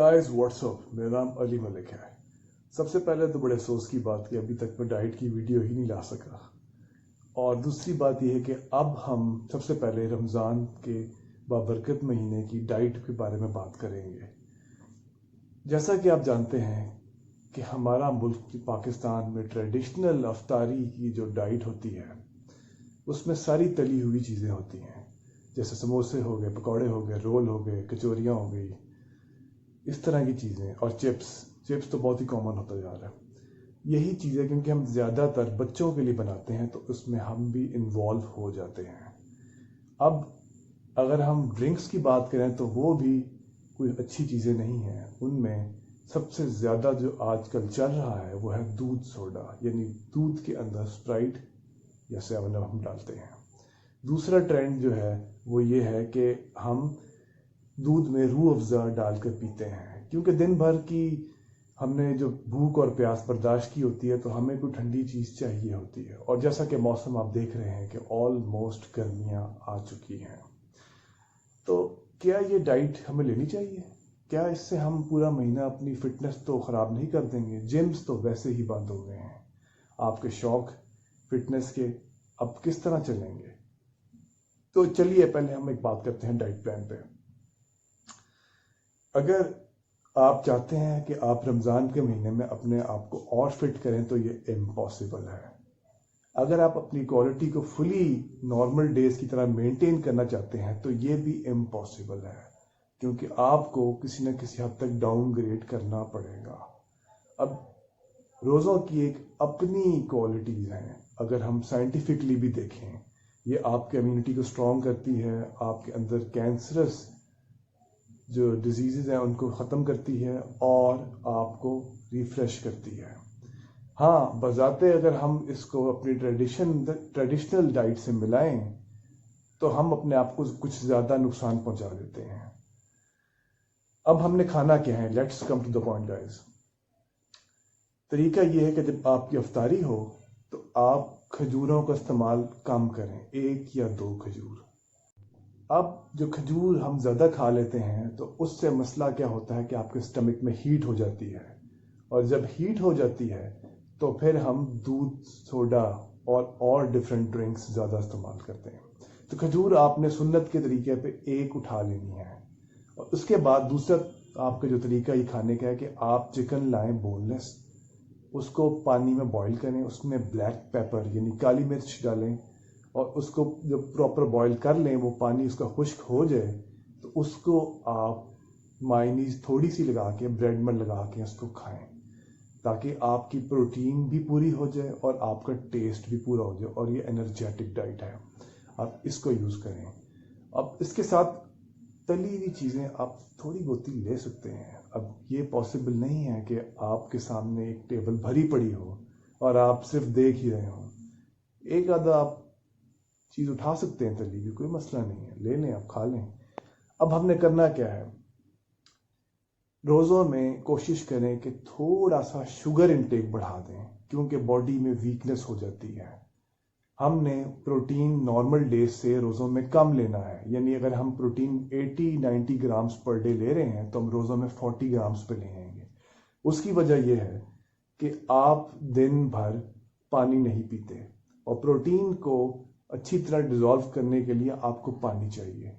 Guys what's up, मेरा नाम अली मलिक है। सबसे पहले तो बड़े अफसोस की बात कि अभी तक मैं डाइट की वीडियो ही नहीं ला सका। और दूसरी बात यह है कि अब हम सबसे पहले रमज़ान के बाबरकत महीने की डाइट के बारे में बात करेंगे। जैसा कि आप जानते हैं कि हमारा मुल्क पाकिस्तान में ट्रेडिशनल अफ्तारी की जो डाइट होती है उसमें सारी तली हुई चीज़ें होती हैं, जैसे समोसे हो गए, पकौड़े हो गए, रोल हो गए, कचौरियाँ हो गई, इस तरह की चीज़ें। और चिप्स तो बहुत ही कॉमन होता जा रहा है। यही चीज़ें क्योंकि हम ज़्यादातर बच्चों के लिए बनाते हैं तो उसमें हम भी इन्वॉल्व हो जाते हैं। अब अगर हम ड्रिंक्स की बात करें तो वो भी कोई अच्छी चीज़ें नहीं हैं। उनमें सबसे ज़्यादा जो आजकल चल रहा है वो है दूध सोडा, यानी दूध के अंदर स्प्राइट या 7 अप हम डालते हैं। दूसरा ट्रेंड जो है वो ये है कि हम दूध में रूह अफ़ज़ा डालकर पीते हैं, क्योंकि दिन भर की हमने जो भूख और प्यास बर्दाश्त की होती है तो हमें कोई ठंडी चीज़ चाहिए होती है। और जैसा कि मौसम आप देख रहे हैं कि ऑलमोस्ट गर्मियाँ आ चुकी हैं, तो क्या ये डाइट हमें लेनी चाहिए? क्या इससे हम पूरा महीना अपनी फिटनेस तो ख़राब नहीं कर देंगे? जिम्स तो वैसे ही बंद हो गए हैं। आपके शौक़ फिटनेस के अब किस तरह चलेंगे? तो चलिए पहले हम एक बात करते हैं डाइट प्लान पे। अगर आप चाहते हैं कि आप रमज़ान के महीने में अपने आप को और फिट करें तो ये इम्पॉसिबल है। अगर आप अपनी क्वालिटी को फुली नॉर्मल डेज की तरह मेंटेन करना चाहते हैं तो ये भी इम्पॉसिबल है, क्योंकि आपको किसी न किसी हद तक डाउनग्रेड करना पड़ेगा। अब रोज़ों की एक अपनी क्वालिटीज़ हैं। अगर हम साइंटिफिकली भी देखें, ये आपके इम्यूनिटी को स्ट्रॉन्ग करती है, आपके अंदर कैंसरस जो डिजीज़ हैं उनको ख़त्म करती है और आपको रिफ़्रेश करती है। हाँ, बज़ाते अगर हम इसको अपनी ट्रेडिशनल डाइट से मिलाएं तो हम अपने आप को कुछ ज़्यादा नुकसान पहुंचा देते हैं। अब हमने खाना क्या है, let's come to the point guys. तरीका ये है कि जब आपकी अफ्तारी हो तो आप खजूरों का इस्तेमाल कम करें, 1 या 2 खजूर। अब जो खजूर हम ज़्यादा खा लेते हैं तो उससे मसला क्या होता है कि आपके स्टमक में हीट हो जाती है, और जब हीट हो जाती है तो फिर हम दूध, सोडा और डिफरेंट ड्रिंक्स ज़्यादा इस्तेमाल करते हैं। तो खजूर आपने सुन्नत के तरीके पे 1 उठा लेनी है। और उसके बाद दूसरा आपका जो तरीका ये खाने का है कि आप चिकन लाएं बोनलेस, उसको पानी में बॉईल करें, उसमें ब्लैक पेपर यानी काली मिर्च डालें और उसको जब प्रॉपर बॉईल कर लें, वो पानी उसका खुश्क हो जाए तो उसको आप मायोनीज़ थोड़ी सी लगा के, ब्रेड में लगा के उसको खाएं, ताकि आपकी प्रोटीन भी पूरी हो जाए और आपका टेस्ट भी पूरा हो जाए। और ये एनर्जेटिक डाइट है, आप इसको यूज़ करें। अब इसके साथ तली हुई चीज़ें आप थोड़ी बहुत ले सकते हैं। अब ये पॉसिबल नहीं है कि आपके सामने एक टेबल भरी पड़ी हो और आप सिर्फ देख ही रहे हों। एक आधा आप चीज़ उठा सकते हैं तली हुई, कोई मसला नहीं है, ले लें, आप खा लें। अब हमने करना क्या है, रोज़ों में कोशिश करें कि थोड़ा सा शुगर इंटेक बढ़ा दें, क्योंकि बॉडी में वीकनेस हो जाती है। हमने प्रोटीन नॉर्मल डेज से रोज़ों में कम लेना है, यानी अगर हम प्रोटीन 80-90 ग्राम्स पर डे ले रहे हैं तो हम रोज़ों में 40 ग्राम्स पे लेंगे। उसकी वजह यह है कि आप दिन भर पानी नहीं पीते और प्रोटीन को अच्छी तरह डिज़ोल्व करने के लिए आपको पानी चाहिए।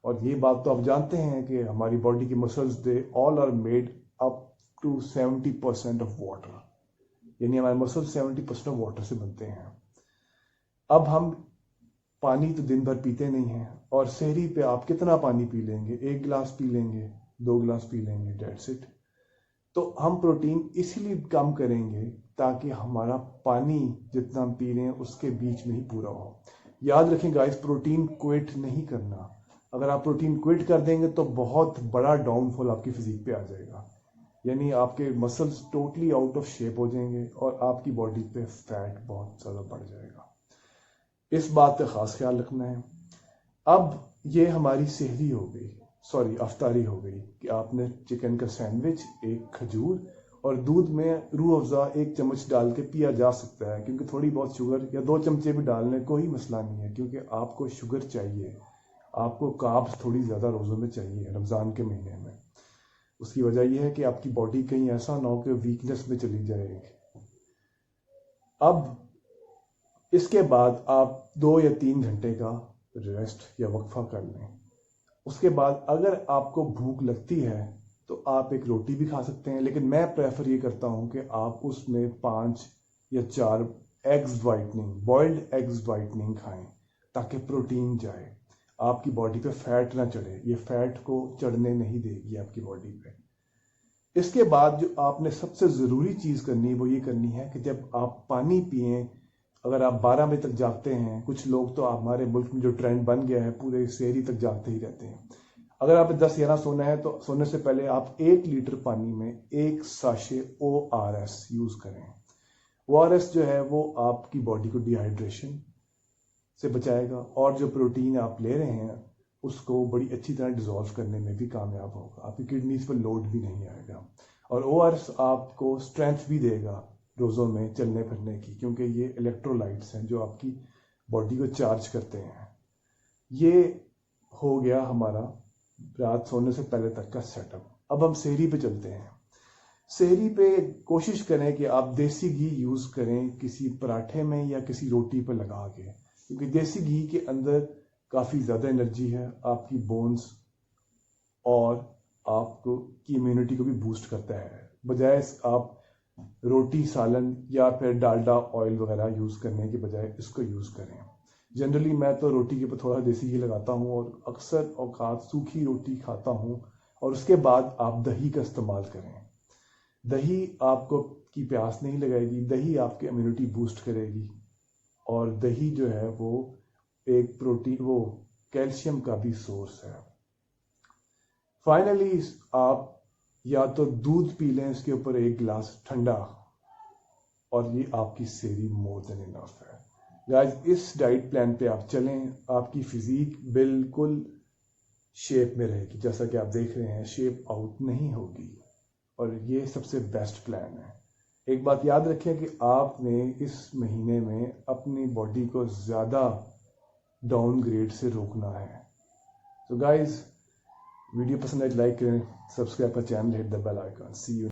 और ये बात तो आप जानते हैं कि हमारी बॉडी की muscles they all are made up to 70% of water, यानी हमारे मसल्स 70% ऑफ वाटर से बनते हैं। अब हम पानी तो दिन भर पीते नहीं हैं, और सहरी पे आप कितना पानी पी लेंगे? 1 गिलास पी लेंगे, 2 गिलास पी लेंगे, डेट्स इट। तो हम प्रोटीन इसीलिए कम करेंगे ताकि हमारा पानी जितना हम पी रहे हैं उसके बीच में ही पूरा हो। याद रखें गाइस, प्रोटीन क्विट नहीं करना। अगर आप प्रोटीन क्विट कर देंगे तो बहुत बड़ा डाउनफॉल आपकी फिजिक पे आ जाएगा, यानी आपके muscles totally out of shape हो जाएंगे और आपकी बॉडी पे फैट बहुत ज़्यादा बढ़ जाएगा। इस बात का खास ख्याल रखना है। अब ये हमारी सहरी हो गई, अफ्तारी हो गई कि आपने चिकन का सैंडविच, 1 खजूर और दूध में रूह अफ़ज़ा 1 चम्मच डाल के पिया जा सकता है, क्योंकि थोड़ी बहुत शुगर या 2 चमचे भी डालने कोई मसला नहीं है, क्योंकि आपको शुगर चाहिए, आपको कार्ब्स थोड़ी ज़्यादा रोज़ों में चाहिए रमज़ान के महीने में। اس کی وجہ یہ ہے کہ آپ کی باڈی کہیں ایسا نہ ہو کہ ویکنس میں چلی جائے. اب اس کے بعد آپ 2 یا 3 گھنٹے کا ریسٹ یا وقفہ کر لیں. اس کے بعد اگر آپ کو بھوک لگتی ہے تو آپ ایک روٹی بھی کھا سکتے ہیں، لیکن میں پریفر یہ کرتا ہوں کہ آپ اس میں 5 یا 4 eggs whitening, boiled eggs whitening کھائیں تاکہ پروٹین جائے، آپ کی باڈی پہ فیٹ نہ چڑھے. یہ فیٹ کو چڑھنے نہیں دے گی آپ کی باڈی پہ. اس کے بعد جو آپ نے سب سے ضروری چیز کرنی وہ یہ کرنی ہے کہ جب آپ پانی پئیں، اگر آپ 12 بجے تک جاگتے ہیں، کچھ لوگ تو ہمارے ملک میں جو ٹرینڈ بن گیا ہے پورے سحری تک جاگتے ہی رہتے ہیں. اگر آپ 10-11 سونا ہے تو سونے سے پہلے آپ 1 لیٹر پانی میں 1 ساشے ORS یوز کریں. ORS جو ہے وہ آپ کی باڈی کو ڈی ہائیڈریشن سے بچائے گا، اور جو پروٹین آپ لے رہے ہیں اس کو بڑی اچھی طرح ڈیزالو کرنے میں بھی کامیاب ہوگا. آپ کی کڈنیز پر لوڈ بھی نہیں آئے گا. اور ORS آپ کو اسٹرینتھ بھی دے گا روزوں میں چلنے پھرنے کی، کیونکہ یہ الیکٹرولائٹس ہیں جو آپ کی باڈی کو چارج کرتے ہیں. یہ ہو گیا ہمارا رات سونے سے پہلے تک کا سیٹ اپ. اب ہم سحری پہ چلتے ہیں. سحری پہ کوشش کریں کہ آپ دیسی گھی یوز کریں کسی پراٹھے میں یا کسی روٹی پہ لگا کے، کیونکہ دیسی گھی کے اندر کافی زیادہ انرجی ہے، آپ کی بونز اور آپ کو کی امیونٹی کو بھی بوسٹ کرتا ہے. بجائے آپ روٹی سالن یا پھر ڈالڈا آئل وغیرہ یوز کرنے کے بجائے اس کو یوز کریں. جنرلی میں تو روٹی کے اوپر تھوڑا دیسی گھی لگاتا ہوں اور اکثر اوقات سوکھی روٹی کھاتا ہوں. اور اس کے بعد آپ دہی کا استعمال کریں. دہی آپ کو کی پیاس نہیں لگائے گی، دہی آپ کی امیونٹی بوسٹ کرے گی، اور دہی جو ہے وہ ایک پروٹین، وہ کیلشیم کا بھی سورس ہے. فائنلی آپ یا تو دودھ پی لیں اس کے اوپر 1 گلاس ٹھنڈا، اور یہ آپ کی سحری مور دین انف ہے. گائز اس ڈائٹ پلان پہ آپ چلیں، آپ کی فزیک بالکل شیپ میں رہے گی. جیسا کہ آپ دیکھ رہے ہیں شیپ آؤٹ نہیں ہوگی، اور یہ سب سے بیسٹ پلان ہے. ایک بات یاد رکھیں کہ آپ نے اس مہینے میں اپنی باڈی کو زیادہ ڈاؤن گریڈ سے روکنا ہے. تو گائز ویڈیو پسند آئے لائک کریں، سبسکرائب کا channel, hit the bell icon. See you.